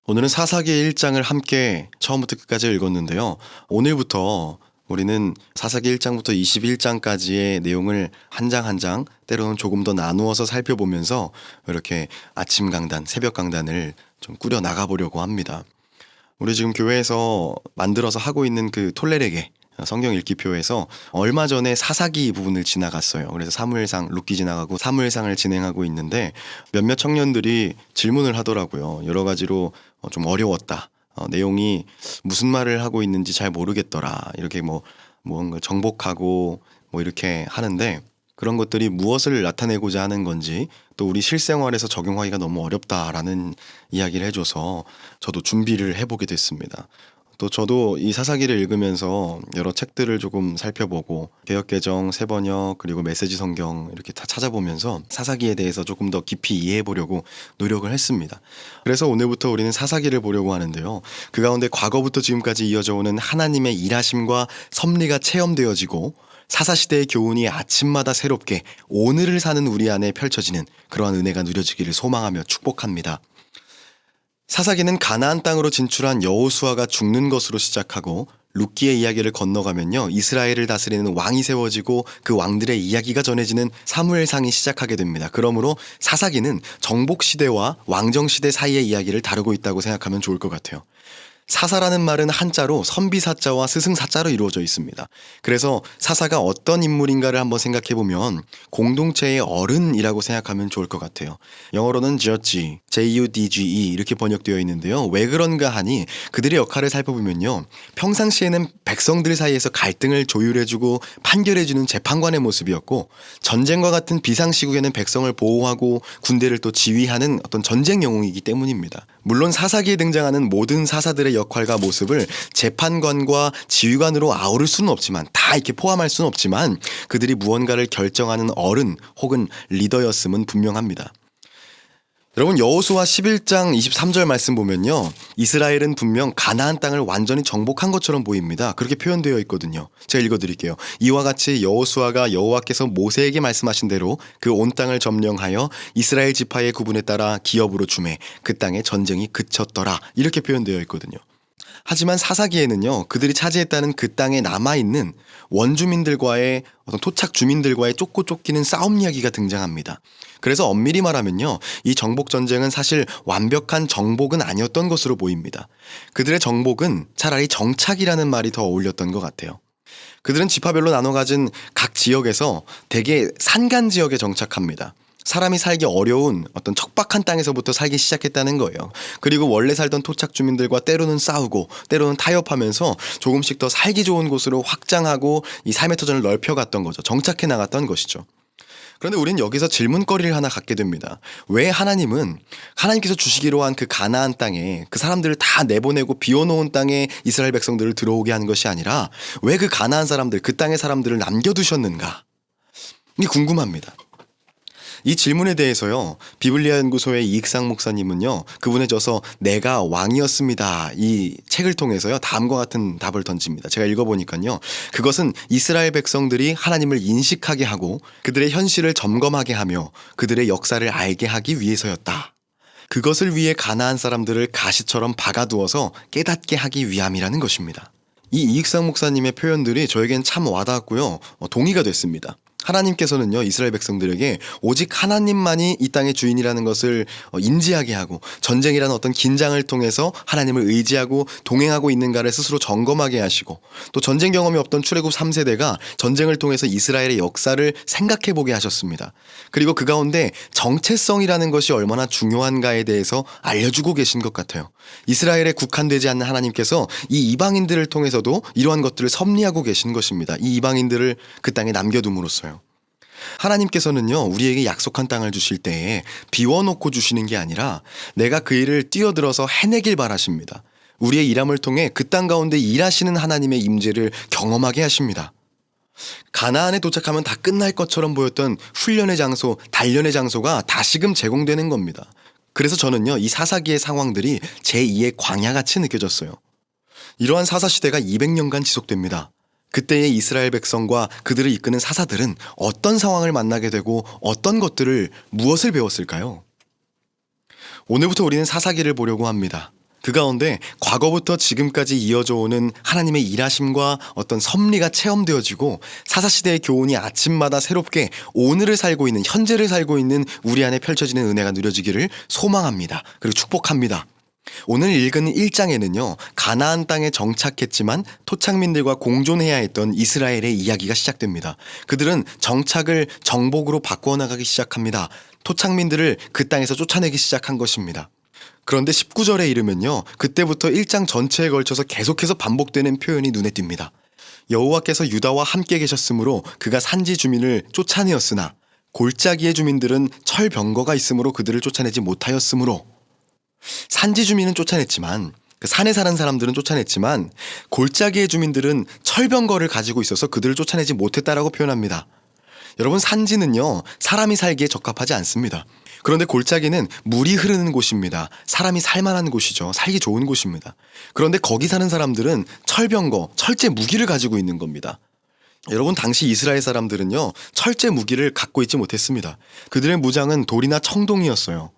오늘은 사사기 1장을 함께 처음부터 끝까지 읽었는데요. 오늘부터 우리는 사사기 1장부터 21장까지의 내용을 한 장 한 장 때로는 조금 더 나누어서 살펴보면서 이렇게 아침 강단, 새벽 강단을 좀 꾸려 나가보려고 합니다. 우리 지금 교회에서 만들어서 하고 있는 그 톨레레게 성경 읽기표에서 얼마 전에 사사기 부분을 지나갔어요. 그래서 사무엘상, 룻기 지나가고 사무엘상을 진행하고 있는데 몇몇 청년들이 질문을 하더라고요. 여러 가지로 좀 어려웠다. 내용이 무슨 말을 하고 있는지 잘 모르겠더라. 이렇게 뭔가 정복하고 이렇게 하는데 그런 것들이 무엇을 나타내고자 하는 건지 또 우리 실생활에서 적용하기가 너무 어렵다라는 이야기를 해줘서 저도 준비를 해보게 됐습니다. 또 저도 이 사사기를 읽으면서 여러 책들을 조금 살펴보고 개역개정, 새번역 그리고 메시지 성경 이렇게 다 찾아보면서 사사기에 대해서 조금 더 깊이 이해해보려고 노력을 했습니다. 그래서 오늘부터 우리는 사사기를 보려고 하는데요. 그 가운데 과거부터 지금까지 이어져 오는 하나님의 일하심과 섭리가 체험되어지고 사사시대의 교훈이 아침마다 새롭게 오늘을 사는 우리 안에 펼쳐지는 그러한 은혜가 누려지기를 소망하며 축복합니다. 사사기는 가나안 땅으로 진출한 여호수아가 죽는 것으로 시작하고 룻기의 이야기를 건너가면요. 이스라엘을 다스리는 왕이 세워지고 그 왕들의 이야기가 전해지는 사무엘상이 시작하게 됩니다. 그러므로 사사기는 정복시대와 왕정시대 사이의 이야기를 다루고 있다고 생각하면 좋을 것 같아요. 사사라는 말은 한자로 선비사자와 스승사자로 이루어져 있습니다. 그래서 사사가 어떤 인물인가를 한번 생각해보면 공동체의 어른이라고 생각하면 좋을 것 같아요. 영어로는 judge, J-U-D-G-E 이렇게 번역되어 있는데요. 왜 그런가 하니 그들의 역할을 살펴보면요. 평상시에는 백성들 사이에서 갈등을 조율해주고 판결해주는 재판관의 모습이었고 전쟁과 같은 비상시국에는 백성을 보호하고 군대를 또 지휘하는 어떤 전쟁 영웅이기 때문입니다. 물론 사사기에 등장하는 모든 사사들의 역할과 모습을 재판관과 지휘관으로 아우를 수는 없지만 다 이렇게 포함할 수는 없지만 그들이 무언가를 결정하는 어른 혹은 리더였음은 분명합니다. 여러분 여호수아 11장 23절 말씀 보면요. 이스라엘은 분명 가나안 땅을 완전히 정복한 것처럼 보입니다. 그렇게 표현되어 있거든요. 제가 읽어드릴게요. 이와 같이 여호수아가 여호와께서 모세에게 말씀하신 대로 그 온 땅을 점령하여 이스라엘 지파의 구분에 따라 기업으로 주매 그 땅에 전쟁이 그쳤더라. 이렇게 표현되어 있거든요. 하지만 사사기에는요. 그들이 차지했다는 그 땅에 남아있는 원주민들과의 어떤 토착 주민들과의 쫓고 쫓기는 싸움 이야기가 등장합니다. 그래서 엄밀히 말하면요. 이 정복 전쟁은 사실 완벽한 정복은 아니었던 것으로 보입니다. 그들의 정복은 차라리 정착이라는 말이 더 어울렸던 것 같아요. 그들은 지파별로 나눠 가진 각 지역에서 대개 산간 지역에 정착합니다. 사람이 살기 어려운 어떤 척박한 땅에서부터 살기 시작했다는 거예요. 그리고 원래 살던 토착 주민들과 때로는 싸우고 때로는 타협하면서 조금씩 더 살기 좋은 곳으로 확장하고 이 삶의 터전을 넓혀갔던 거죠. 정착해 나갔던 것이죠. 그런데 우리는 여기서 질문거리를 하나 갖게 됩니다. 왜 하나님께서 주시기로 한 그 가나안 땅에 그 사람들을 다 내보내고 비워놓은 땅에 이스라엘 백성들을 들어오게 하는 것이 아니라 왜 그 가나안 사람들, 그 땅의 사람들을 남겨두셨는가? 이게 궁금합니다. 이 질문에 대해서요. 비블리아 연구소의 이익상 목사님은요. 그분에 져서 내가 왕이었습니다. 이 책을 통해서요. 다음과 같은 답을 던집니다. 제가 읽어보니까요. 그것은 이스라엘 백성들이 하나님을 인식하게 하고 그들의 현실을 점검하게 하며 그들의 역사를 알게 하기 위해서였다. 그것을 위해 가나안 사람들을 가시처럼 박아두어서 깨닫게 하기 위함이라는 것입니다. 이 이익상 목사님의 표현들이 저에겐 참 와닿았고요. 동의가 됐습니다. 하나님께서는요. 이스라엘 백성들에게 오직 하나님만이 이 땅의 주인이라는 것을 인지하게 하고 전쟁이라는 어떤 긴장을 통해서 하나님을 의지하고 동행하고 있는가를 스스로 점검하게 하시고 또 전쟁 경험이 없던 출애굽 3세대가 전쟁을 통해서 이스라엘의 역사를 생각해보게 하셨습니다. 그리고 그 가운데 정체성이라는 것이 얼마나 중요한가에 대해서 알려주고 계신 것 같아요. 이스라엘에 국한되지 않는 하나님께서 이 이방인들을 통해서도 이러한 것들을 섭리하고 계신 것입니다. 이 이방인들을 그 땅에 남겨둠으로써요. 하나님께서는요. 우리에게 약속한 땅을 주실 때에 비워놓고 주시는 게 아니라 내가 그 일을 뛰어들어서 해내길 바라십니다. 우리의 일함을 통해 그 땅 가운데 일하시는 하나님의 임재를 경험하게 하십니다. 가나안에 도착하면 다 끝날 것처럼 보였던 훈련의 장소, 단련의 장소가 다시금 제공되는 겁니다. 그래서 저는요. 이 사사기의 상황들이 제2의 광야같이 느껴졌어요. 이러한 사사시대가 200년간 지속됩니다. 그때의 이스라엘 백성과 그들을 이끄는 사사들은 어떤 상황을 만나게 되고 어떤 것들을 무엇을 배웠을까요? 오늘부터 우리는 사사기를 보려고 합니다. 그 가운데 과거부터 지금까지 이어져 오는 하나님의 일하심과 어떤 섭리가 체험되어지고 사사시대의 교훈이 아침마다 새롭게 오늘을 살고 있는, 현재를 살고 있는 우리 안에 펼쳐지는 은혜가 누려지기를 소망합니다. 그리고 축복합니다. 오늘 읽은 1장에는요, 가나안 땅에 정착했지만 토착민들과 공존해야 했던 이스라엘의 이야기가 시작됩니다. 그들은 정착을 정복으로 바꾸어 나가기 시작합니다. 토착민들을 그 땅에서 쫓아내기 시작한 것입니다. 그런데 19절에 이르면요, 그때부터 1장 전체에 걸쳐서 계속해서 반복되는 표현이 눈에 띕니다. 여호와께서 유다와 함께 계셨으므로 그가 산지 주민을 쫓아내었으나 골짜기의 주민들은 철병거가 있으므로 그들을 쫓아내지 못하였으므로. 산지 주민은 쫓아냈지만, 그 산에 사는 사람들은 쫓아냈지만 골짜기의 주민들은 철병거를 가지고 있어서 그들을 쫓아내지 못했다라고 표현합니다. 여러분, 산지는요, 사람이 살기에 적합하지 않습니다. 그런데 골짜기는 물이 흐르는 곳입니다. 사람이 살만한 곳이죠. 살기 좋은 곳입니다. 그런데 거기 사는 사람들은 철병거, 철제 무기를 가지고 있는 겁니다. 여러분, 당시 이스라엘 사람들은요, 철제 무기를 갖고 있지 못했습니다. 그들의 무장은 돌이나 청동이었어요.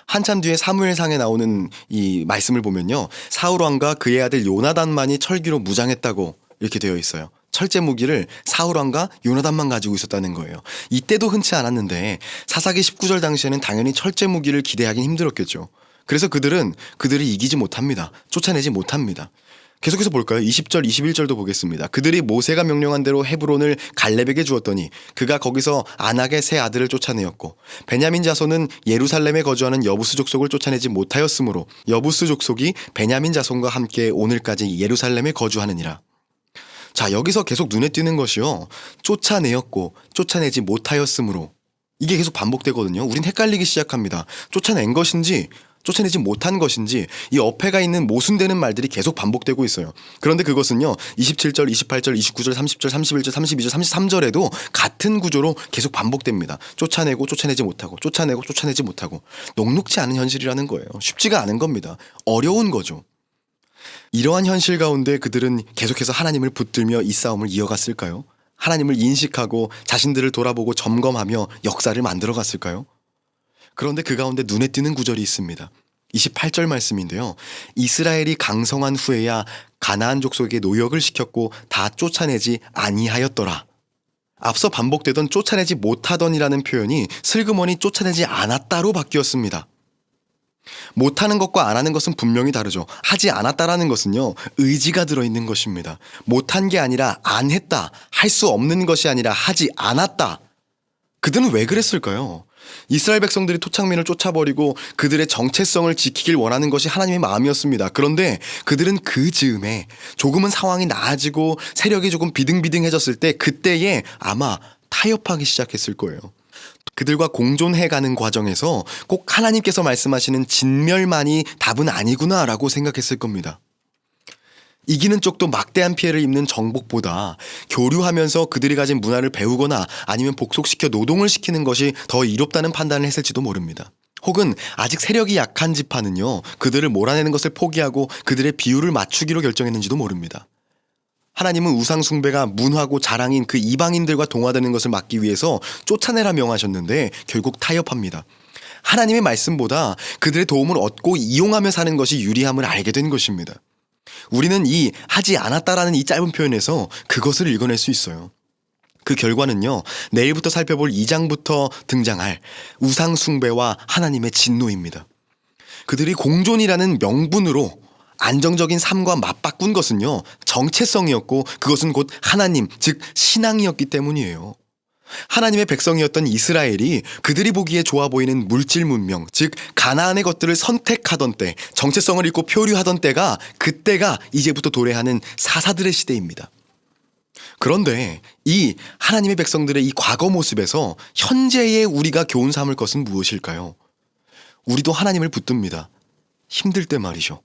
한참 뒤에 사무엘상에 나오는 이 말씀을 보면요, 사울 왕과 그의 아들 요나단만이 철기로 무장했다고 이렇게 되어 있어요. 철제 무기를 사울 왕과 요나단만 가지고 있었다는 거예요. 이때도 흔치 않았는데 사사기 19절 당시에는 당연히 철제 무기를 기대하긴 힘들었겠죠. 그래서 그들을 이기지 못합니다. 쫓아내지 못합니다. 계속해서 볼까요? 20절, 21절도 보겠습니다. 그들이 모세가 명령한 대로 헤브론을 갈렙에게 주었더니 그가 거기서 안악의 세 아들을 쫓아내었고, 베냐민 자손은 예루살렘에 거주하는 여부스 족속을 쫓아내지 못하였으므로 여부스 족속이 베냐민 자손과 함께 오늘까지 예루살렘에 거주하느니라. 자, 여기서 계속 눈에 띄는 것이요, 쫓아내었고 쫓아내지 못하였으므로. 이게 계속 반복되거든요. 우린 헷갈리기 시작합니다. 쫓아낸 것인지 쫓아내지 못한 것인지 이 어폐가 있는 모순되는 말들이 계속 반복되고 있어요. 그런데 그것은요, 27절, 28절, 29절, 30절, 31절, 32절, 33절에도 같은 구조로 계속 반복됩니다. 쫓아내고 쫓아내지 못하고, 쫓아내고 쫓아내지 못하고. 녹록지 않은 현실이라는 거예요. 쉽지가 않은 겁니다. 어려운 거죠. 이러한 현실 가운데 그들은 계속해서 하나님을 붙들며 이 싸움을 이어갔을까요? 하나님을 인식하고 자신들을 돌아보고 점검하며 역사를 만들어 갔을까요? 그런데 그 가운데 눈에 띄는 구절이 있습니다. 28절 말씀인데요. 이스라엘이 강성한 후에야 가나안 족속에게 노역을 시켰고 다 쫓아내지 아니하였더라. 앞서 반복되던 쫓아내지 못하던이라는 표현이 슬그머니 쫓아내지 않았다로 바뀌었습니다. 못하는 것과 안 하는 것은 분명히 다르죠. 하지 않았다라는 것은요, 의지가 들어있는 것입니다. 못한 게 아니라 안 했다. 할 수 없는 것이 아니라 하지 않았다. 그들은 왜 그랬을까요? 이스라엘 백성들이 토착민을 쫓아버리고 그들의 정체성을 지키길 원하는 것이 하나님의 마음이었습니다. 그런데 그들은 그 즈음에 조금은 상황이 나아지고 세력이 조금 비등비등해졌을 때, 그때에 아마 타협하기 시작했을 거예요. 그들과 공존해가는 과정에서 꼭 하나님께서 말씀하시는 진멸만이 답은 아니구나라고 생각했을 겁니다. 이기는 쪽도 막대한 피해를 입는 정복보다 교류하면서 그들이 가진 문화를 배우거나 아니면 복속시켜 노동을 시키는 것이 더 이롭다는 판단을 했을지도 모릅니다. 혹은 아직 세력이 약한 지파는요, 그들을 몰아내는 것을 포기하고 그들의 비율을 맞추기로 결정했는지도 모릅니다. 하나님은 우상 숭배가 문화고 자랑인 그 이방인들과 동화되는 것을 막기 위해서 쫓아내라 명하셨는데 결국 타협합니다. 하나님의 말씀보다 그들의 도움을 얻고 이용하며 사는 것이 유리함을 알게 된 것입니다. 우리는 이 하지 않았다라는 이 짧은 표현에서 그것을 읽어낼 수 있어요. 그 결과는요, 내일부터 살펴볼 2장부터 등장할 우상 숭배와 하나님의 진노입니다. 그들이 공존이라는 명분으로 안정적인 삶과 맞바꾼 것은요, 정체성이었고 그것은 곧 하나님, 즉 신앙이었기 때문이에요. 하나님의 백성이었던 이스라엘이 그들이 보기에 좋아 보이는 물질 문명, 즉 가나안의 것들을 선택하던 때, 정체성을 잃고 표류하던 때가, 그때가 이제부터 도래하는 사사들의 시대입니다. 그런데 이 하나님의 백성들의 이 과거 모습에서 현재의 우리가 교훈 삼을 것은 무엇일까요? 우리도 하나님을 붙듭니다. 힘들 때 말이죠.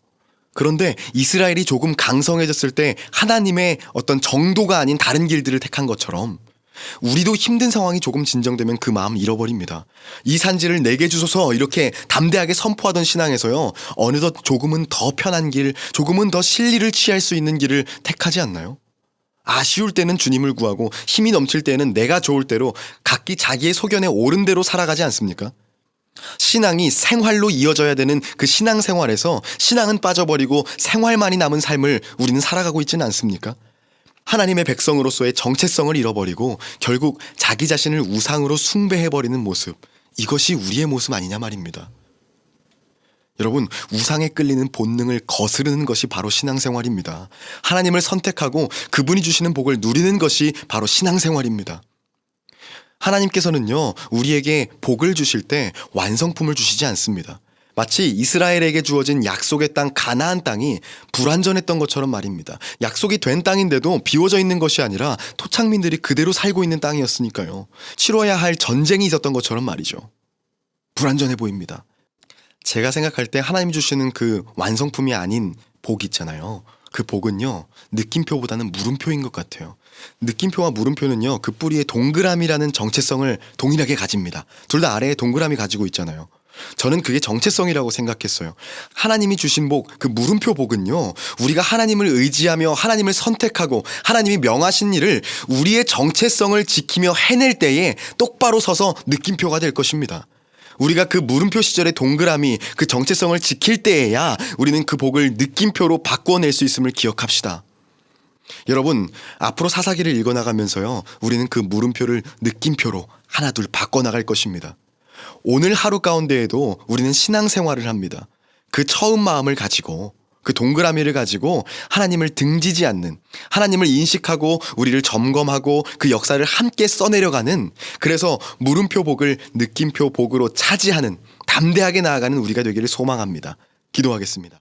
그런데 이스라엘이 조금 강성해졌을 때 하나님의 어떤 정도가 아닌 다른 길들을 택한 것처럼 우리도 힘든 상황이 조금 진정되면 그 마음 잃어버립니다. 이 산지를 내게 주소서 이렇게 담대하게 선포하던 신앙에서요, 어느덧 조금은 더 편한 길, 조금은 더 실리를 취할 수 있는 길을 택하지 않나요? 아쉬울 때는 주님을 구하고 힘이 넘칠 때는 내가 좋을 대로 각기 자기의 소견에 옳은 대로 살아가지 않습니까? 신앙이 생활로 이어져야 되는 그 신앙생활에서 신앙은 빠져버리고 생활만이 남은 삶을 우리는 살아가고 있지는 않습니까? 하나님의 백성으로서의 정체성을 잃어버리고 결국 자기 자신을 우상으로 숭배해버리는 모습, 이것이 우리의 모습 아니냐 말입니다. 여러분, 우상에 끌리는 본능을 거스르는 것이 바로 신앙생활입니다. 하나님을 선택하고 그분이 주시는 복을 누리는 것이 바로 신앙생활입니다. 하나님께서는요, 우리에게 복을 주실 때 완성품을 주시지 않습니다. 마치 이스라엘에게 주어진 약속의 땅 가나안 땅이 불완전했던 것처럼 말입니다. 약속이 된 땅인데도 비워져 있는 것이 아니라 토착민들이 그대로 살고 있는 땅이었으니까요. 치러야 할 전쟁이 있었던 것처럼 말이죠. 불완전해 보입니다. 제가 생각할 때 하나님 주시는 그 완성품이 아닌 복 있잖아요. 그 복은요, 느낌표보다는 물음표인 것 같아요. 느낌표와 물음표는요, 그 뿌리에 동그라미라는 정체성을 동일하게 가집니다. 둘 다 아래에 동그라미 가지고 있잖아요. 저는 그게 정체성이라고 생각했어요. 하나님이 주신 복, 그 물음표 복은요, 우리가 하나님을 의지하며 하나님을 선택하고 하나님이 명하신 일을 우리의 정체성을 지키며 해낼 때에 똑바로 서서 느낌표가 될 것입니다. 우리가 그 물음표 시절의 동그라미, 그 정체성을 지킬 때에야 우리는 그 복을 느낌표로 바꿔낼 수 있음을 기억합시다. 여러분, 앞으로 사사기를 읽어나가면서요, 우리는 그 물음표를 느낌표로 하나둘 바꿔나갈 것입니다. 오늘 하루 가운데에도 우리는 신앙생활을 합니다. 그 처음 마음을 가지고, 그 동그라미를 가지고 하나님을 등지지 않는, 하나님을 인식하고 우리를 점검하고 그 역사를 함께 써내려가는, 그래서 물음표 복을 느낌표 복으로 차지하는, 담대하게 나아가는 우리가 되기를 소망합니다. 기도하겠습니다.